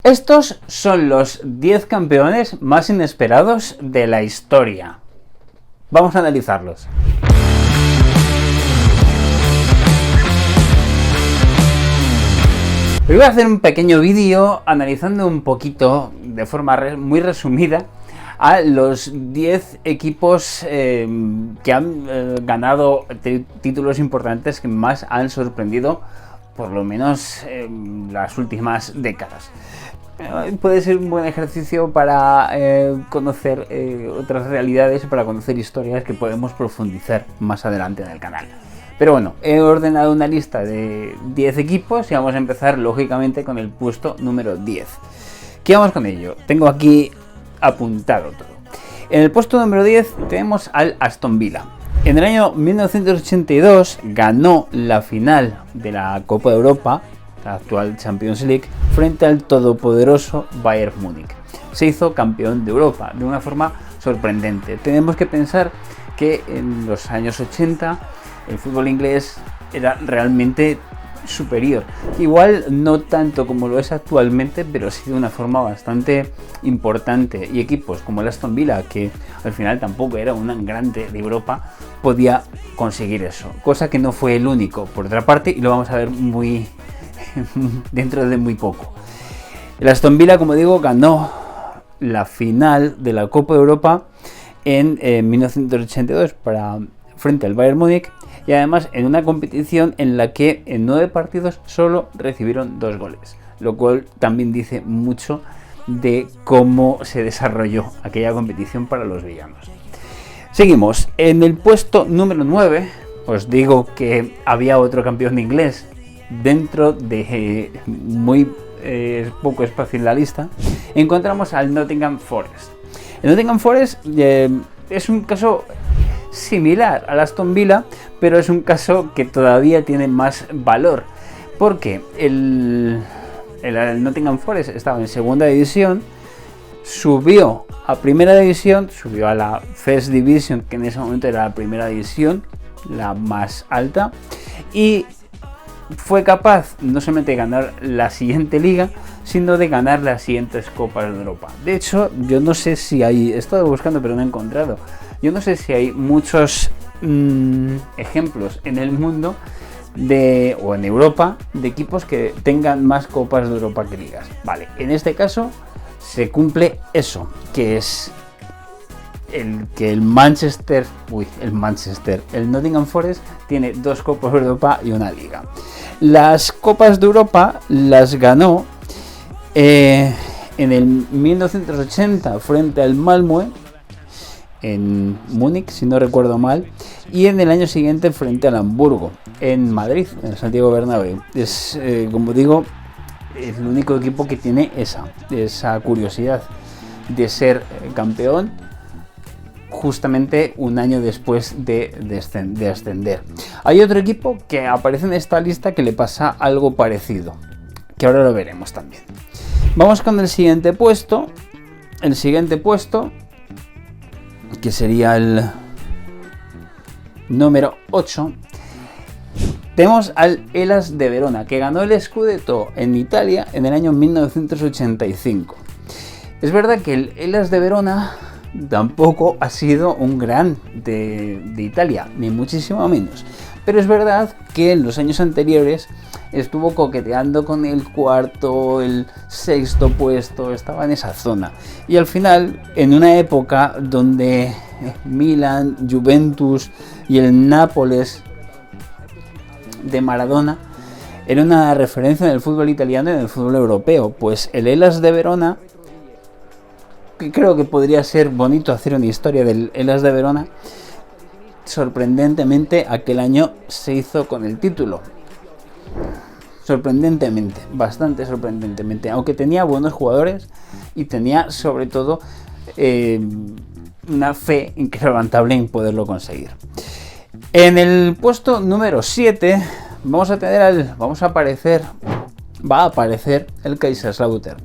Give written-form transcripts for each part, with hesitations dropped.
Estos son los 10 campeones más inesperados de la historia. Vamos a analizarlos. Hoy voy a hacer un pequeño vídeo analizando un poquito, de forma muy resumida, a los 10 equipos que han ganado títulos importantes que más han sorprendido, por lo menos en las últimas décadas. Puede ser un buen ejercicio para conocer otras realidades, para conocer historias que podemos profundizar más adelante en el canal. Pero bueno, he ordenado una lista de 10 equipos y vamos a empezar lógicamente con el puesto número 10. ¿Qué vamos con ello? Tengo aquí apuntado todo. En el puesto número 10 tenemos al Aston Villa. En el año 1982 ganó la final de la Copa de Europa, la actual Champions League, frente al todopoderoso Bayern Múnich. Se hizo campeón de Europa de una forma sorprendente. Tenemos que pensar que en los años 80 el fútbol inglés era realmente superior. Igual no tanto como lo es actualmente, pero sí de una forma bastante importante. Y equipos como el Aston Villa, que al final tampoco era un grande de Europa, podía conseguir eso. Cosa que no fue el único, por otra parte, y lo vamos a ver muy dentro de muy poco. El Aston Villa, como digo, ganó la final de la Copa de Europa en 1982 frente al Bayern Múnich, y además en una competición en la que en 9 partidos solo recibieron 2 goles, lo cual también dice mucho de cómo se desarrolló aquella competición para los villanos. Seguimos. En el puesto número 9, os digo que había otro campeón inglés dentro de muy poco espacio en la lista. Encontramos al Nottingham Forest. El Nottingham Forest es un caso similar al Aston Villa, pero es un caso que todavía tiene más valor, porque el Nottingham Forest estaba en segunda división, subió a primera división, subió a la First Division, que en ese momento era la primera división, la más alta, y fue capaz no solamente de ganar la siguiente liga, sino de ganar las siguientes Copas de Europa. De hecho, yo no sé si hay, he estado buscando pero no he encontrado, yo no sé si hay muchos ejemplos en el mundo o en Europa de equipos que tengan más Copas de Europa que ligas. Vale, en este caso se cumple eso, que es el Nottingham Forest tiene 2 Copas de Europa y una liga. Las Copas de Europa las ganó en el 1980 frente al Malmö en Múnich, si no recuerdo mal, y en el año siguiente frente al Hamburgo en Madrid, en el Santiago Bernabéu. Es, como digo, es el único equipo que tiene esa curiosidad de ser campeón justamente un año después de ascender. Hay otro equipo que aparece en esta lista que le pasa algo parecido, que ahora lo veremos también. Vamos con el siguiente puesto. El siguiente puesto, que sería el número 8, tenemos al Hellas de Verona, que ganó el Scudetto en Italia en el año 1985. Es verdad que el Hellas de Verona tampoco ha sido un gran de Italia, ni muchísimo menos, pero es verdad que en los años anteriores estuvo coqueteando con el cuarto, el sexto puesto, estaba en esa zona, y al final, en una época donde Milan, Juventus y el Nápoles de Maradona era una referencia en el fútbol italiano y en el fútbol europeo, pues el Hellas de Verona, que creo que podría ser bonito hacer una historia del Hellas de Verona, sorprendentemente aquel año se hizo con el título. Sorprendentemente, bastante sorprendentemente, aunque tenía buenos jugadores y tenía sobre todo una fe inquebrantable en poderlo conseguir. En el puesto número 7 va a aparecer el Kaiserslautern.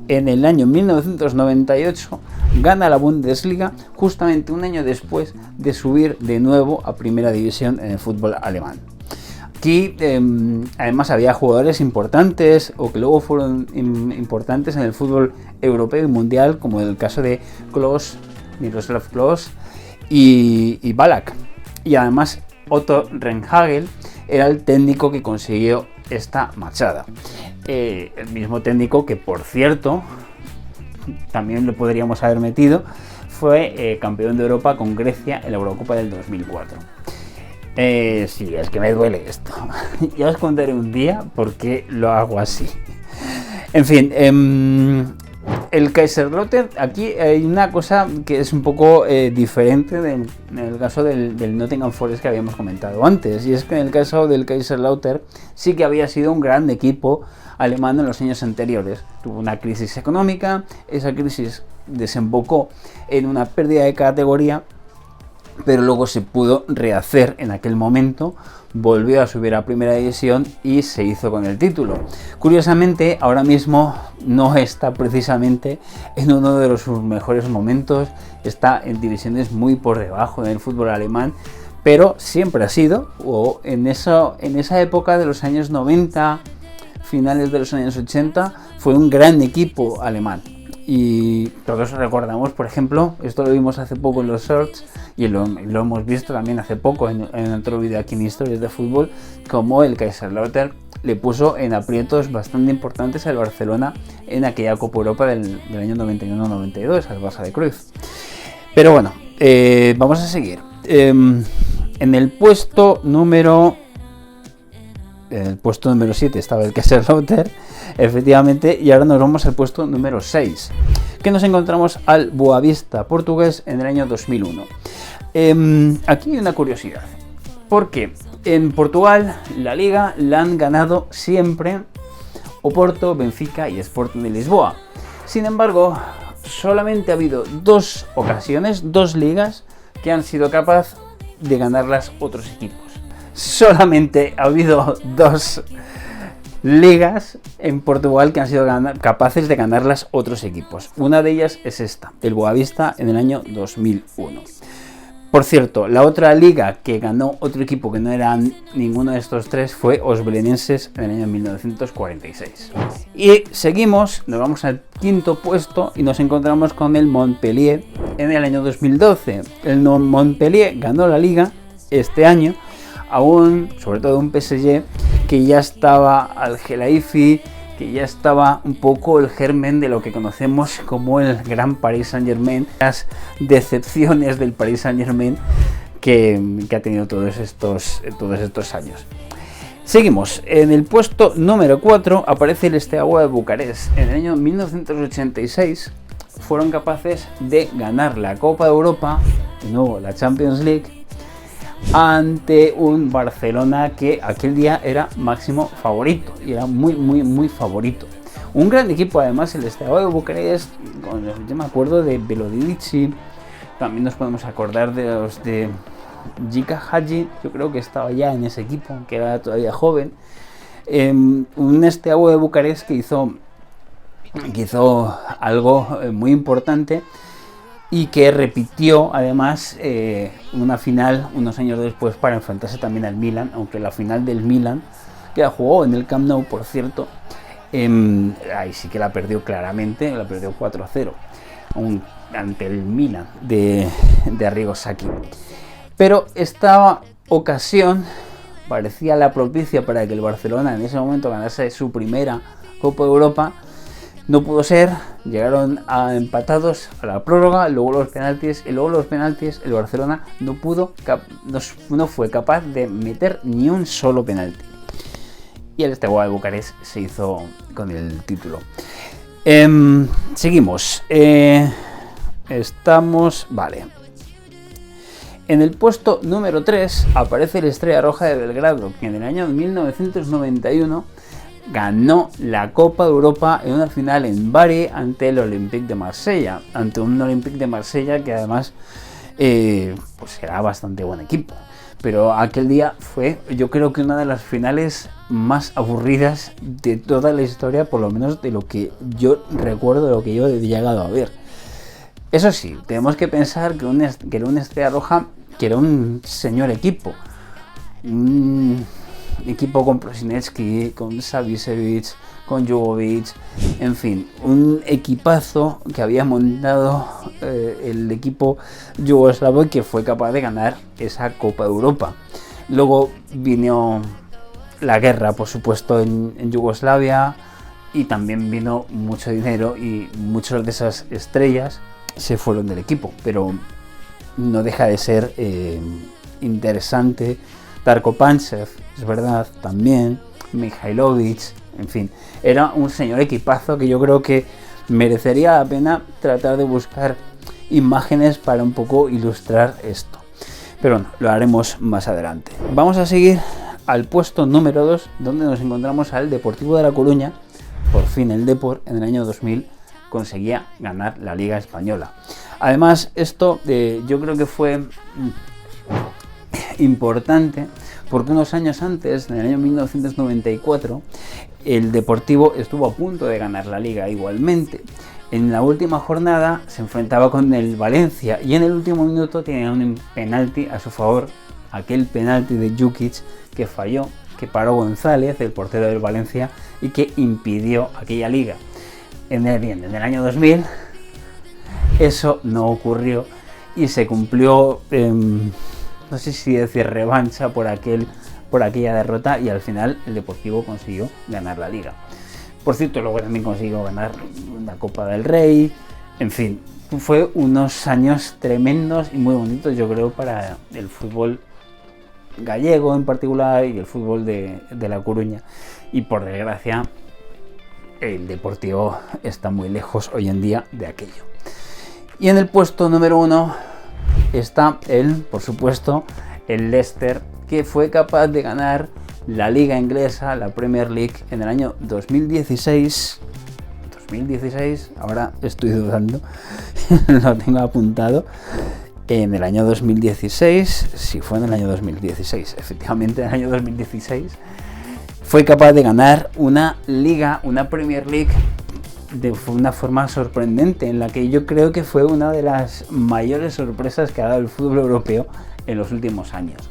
En el año 1998 gana la Bundesliga, justamente un año después de subir de nuevo a primera división en el fútbol alemán. Aquí además había jugadores importantes o que luego fueron importantes en el fútbol europeo y mundial, como el caso de Klose, Miroslav Klose y Ballack. Y además Otto Rehhagel era el técnico que consiguió esta machada. El mismo técnico que, por cierto, también lo podríamos haber metido, fue campeón de Europa con Grecia en la Eurocopa del 2004. Sí, es que me duele esto. Ya os contaré un día por qué lo hago así. En fin, el Kaiserslautern, aquí hay una cosa que es un poco diferente en el caso del Nottingham Forest que habíamos comentado antes, y es que en el caso del Kaiserslautern sí que había sido un gran equipo alemán en los años anteriores. Tuvo una crisis económica, esa crisis desembocó en una pérdida de categoría, pero luego se pudo rehacer en aquel momento, volvió a subir a primera división y se hizo con el título. Curiosamente, ahora mismo no está precisamente en uno de sus mejores momentos, está en divisiones muy por debajo del fútbol alemán, pero siempre ha sido, o en esa época de los años 90, finales de los años 80, fue un gran equipo alemán. Y todos recordamos, por ejemplo, esto lo vimos hace poco en los shorts y lo hemos visto también hace poco en otro vídeo aquí en Historias de Fútbol, como el Kaiserslautern le puso en aprietos bastante importantes al Barcelona en aquella Copa Europa del año 91-92, al Barça de Cruyff. Pero bueno, vamos a seguir. En el puesto número 7 estaba el Kaiserslautern, efectivamente, y ahora nos vamos al puesto número 6, que nos encontramos al Boavista portugués en el año 2001. Aquí hay una curiosidad, porque en Portugal la liga la han ganado siempre Oporto, Benfica y Sporting de Lisboa. Sin embargo, solamente ha habido 2 ocasiones, 2 ligas que han sido capaces de ganarlas otros equipos. Solamente ha habido 2 ligas en Portugal que han sido capaces de ganarlas otros equipos. Una de ellas es esta, el Boavista, en el año 2001. Por cierto, la otra liga que ganó otro equipo que no era ninguno de estos 3 fue Os Belenenses en el año 1946. Y seguimos, nos vamos al 5º puesto y nos encontramos con el Montpellier en el año 2012. El Montpellier ganó la liga este año, sobre todo un PSG que ya estaba al Gelaifi, que ya estaba un poco el germen de lo que conocemos como el gran Paris Saint-Germain, las decepciones del Paris Saint-Germain que ha tenido todos estos años. Seguimos, en el puesto número 4 aparece el Steaua de Bucarest. En el año 1986 fueron capaces de ganar la Copa de Europa, de nuevo la Champions League, ante un Barcelona que aquel día era máximo favorito y era muy favorito. Un gran equipo además, el Steaua de Bucarest. Yo me acuerdo de Velodivici, también nos podemos acordar de los de Jika Hadji, yo creo que estaba ya en ese equipo, que era todavía joven. Un Steaua de Bucarest que hizo algo muy importante y que repitió además una final unos años después para enfrentarse también al Milan, aunque la final del Milan, que la jugó en el Camp Nou, por cierto, ahí sí que la perdió claramente, la perdió 4-0 ante el Milan de Arrigo Sacchi. Pero esta ocasión parecía la propicia para que el Barcelona en ese momento ganase su primera Copa de Europa. No pudo ser, llegaron empatados a la prórroga, luego los penaltis, y luego los penaltis el Barcelona no fue capaz de meter ni un solo penalti. Y el Steaua de Bucarest se hizo con el título. Seguimos. Vale. En el puesto número 3 aparece el Estrella Roja de Belgrado, que en el año 1991 ganó la Copa de Europa en una final en Bari ante el Olympique de Marsella, ante un Olympique de Marsella que además pues era bastante buen equipo. Pero aquel día fue, yo creo que una de las finales más aburridas de toda la historia, por lo menos de lo que yo recuerdo, de lo que yo he llegado a ver. Eso sí, tenemos que pensar que era una Estrella Roja, que era un señor equipo. equipo con Prosinecki, con Savicevic, con Jugovic, en fin, un equipazo que había montado el equipo yugoslavo y que fue capaz de ganar esa Copa de Europa. Luego vino la guerra, por supuesto, en Yugoslavia, y también vino mucho dinero y muchas de esas estrellas se fueron del equipo, pero no deja de ser interesante. Darko Panchev, es verdad, también, Mihailovic, en fin, era un señor equipazo que yo creo que merecería la pena tratar de buscar imágenes para un poco ilustrar esto. Pero bueno, lo haremos más adelante. Vamos a seguir al puesto número 2, donde nos encontramos al Deportivo de La Coruña. Por fin el Depor en el año 2000 conseguía ganar la Liga Española. Además, esto yo creo que fue importante porque unos años antes, en el año 1994, el Deportivo estuvo a punto de ganar la Liga igualmente. En la última jornada se enfrentaba con el Valencia y en el último minuto tenía un penalti a su favor, aquel penalti de Jukic que falló, que paró González, el portero del Valencia, y que impidió aquella liga. En el año 2000 eso no ocurrió y se cumplió, no sé si decir revancha por aquella derrota, y al final el Deportivo consiguió ganar la liga. Por cierto, luego también consiguió ganar la Copa del Rey. En fin, fue unos años tremendos y muy bonitos, yo creo, para el fútbol gallego en particular y el fútbol de La Coruña. Y por desgracia, el Deportivo está muy lejos hoy en día de aquello. Y en el puesto número 1 está por supuesto, el Leicester, que fue capaz de ganar la Liga Inglesa, la Premier League, en el año 2016. Ahora estoy dudando, lo tengo apuntado. En el año 2016, sí fue en el año 2016, efectivamente en el año 2016, fue capaz de ganar una Liga, una Premier League, de una forma sorprendente, en la que yo creo que fue una de las mayores sorpresas que ha dado el fútbol europeo en los últimos años.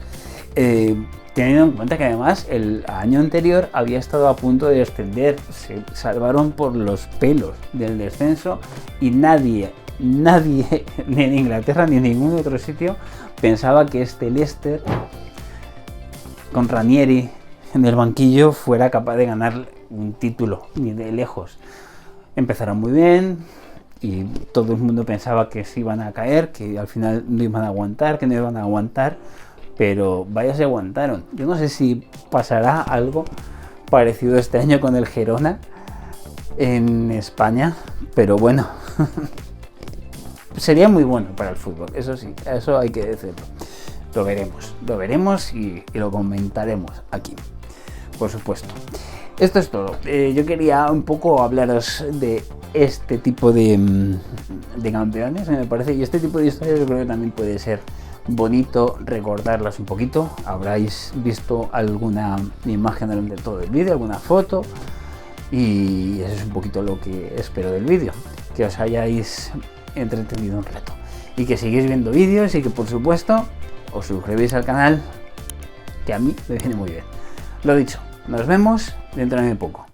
Teniendo en cuenta que además el año anterior había estado a punto de descender, se salvaron por los pelos del descenso y nadie ni en Inglaterra ni en ningún otro sitio pensaba que este Leicester, con Ranieri en el banquillo, fuera capaz de ganar un título, ni de lejos. Empezaron muy bien y todo el mundo pensaba que se iban a caer, que al final no iban a aguantar, pero vaya, se aguantaron. Yo no sé si pasará algo parecido este año con el Girona en España, pero bueno, sería muy bueno para el fútbol, eso sí, eso hay que decirlo. Lo veremos y lo comentaremos aquí, por supuesto. Esto es todo. Yo quería un poco hablaros de este tipo de campeones, me parece, y este tipo de historias yo creo que también puede ser bonito recordarlas un poquito. Habráis visto alguna imagen durante todo el vídeo, alguna foto, y eso es un poquito lo que espero del vídeo, que os hayáis entretenido un rato y que sigáis viendo vídeos y que por supuesto os suscribáis al canal, que a mí me viene muy bien. Lo dicho, nos vemos dentro de muy poco.